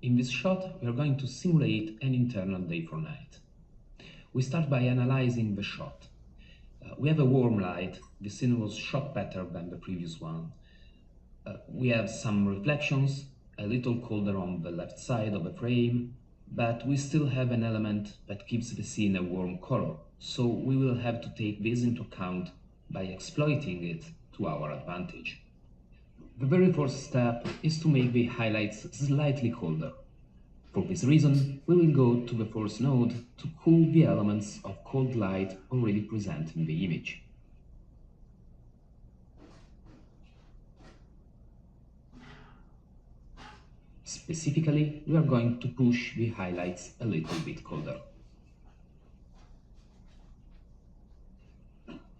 In this shot, we are going to simulate an internal day for night. We start by analyzing the shot. We have a warm light. The scene was shot better than the previous one. We have some reflections, a little colder on the left side of the frame, but we still have an element that gives the scene a warm color, so we will have to take this into account by exploiting it to our advantage. The very first step is to make the highlights slightly colder. For this reason, we will go to the first node to cool the elements of cold light already present in the image. Specifically, we are going to push the highlights a little bit colder.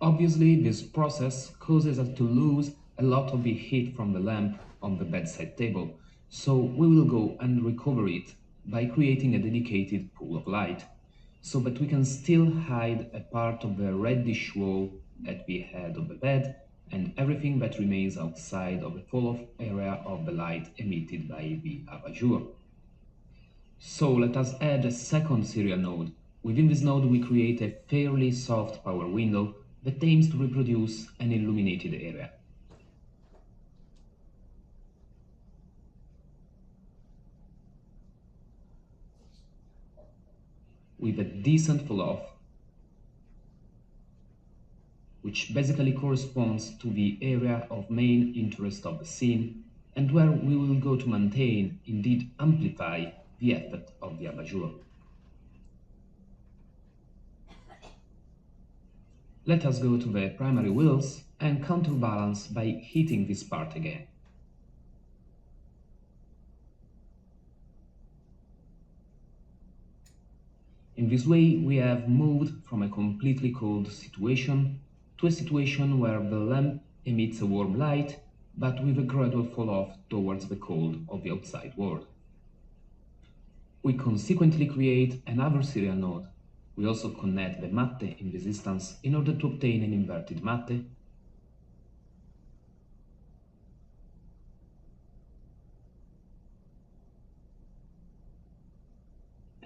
Obviously, this process causes us to lose a lot of the heat from the lamp on the bedside table, so we will go and recover it by creating a dedicated pool of light, so that we can still hide a part of the reddish wall at the head of the bed and everything that remains outside of the fall-off area of the light emitted by the abat-jour. So let us add a second serial node. Within this node we create a fairly soft power window that aims to reproduce an illuminated area. With a decent fall-off, which basically corresponds to the area of main interest of the scene, and where we will go to maintain, indeed amplify, the effect of the abat-jour. Let us go to the primary wheels and counterbalance by heating this part again. In this way, we have moved from a completely cold situation to a situation where the lamp emits a warm light, but with a gradual fall-off towards the cold of the outside world. We consequently create another serial node. We also connect the matte in this instance in order to obtain an inverted matte.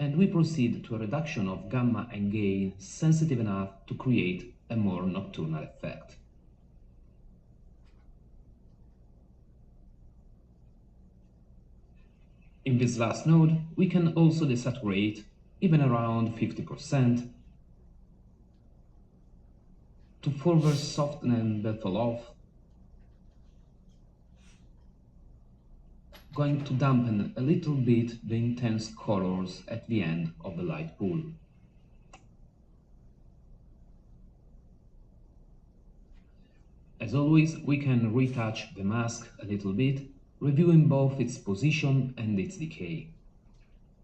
And we proceed to a reduction of gamma and gain sensitive enough to create a more nocturnal effect. In this last node, we can also desaturate, even around 50%, to further soften the fall-off, going to dampen a little bit the intense colors at the end of the light pool. As always, we can retouch the mask a little bit, reviewing both its position and its decay.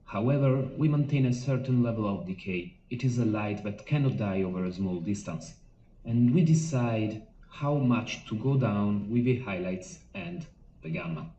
However, we maintain a certain level of decay. It is a light that cannot die over a small distance, and we decide how much to go down with the highlights and the gamma.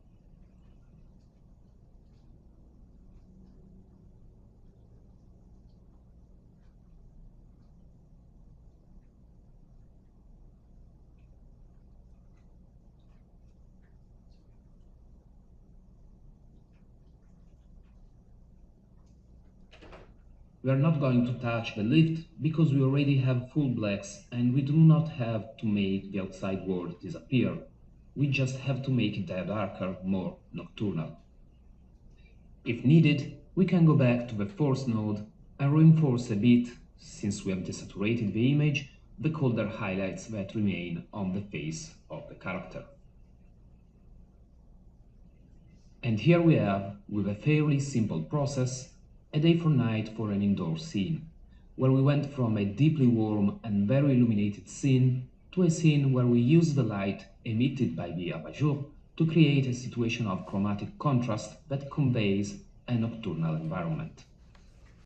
We are not going to touch the lift because we already have full blacks and we do not have to make the outside world disappear. We just have to make it darker, more nocturnal. If needed, we can go back to the first node and reinforce a bit, since we have desaturated the image, the colder highlights that remain on the face of the character. And here we have, with a fairly simple process, a day for night for an indoor scene, where we went from a deeply warm and very illuminated scene to a scene where we use the light emitted by the abat-jour to create a situation of chromatic contrast that conveys a nocturnal environment.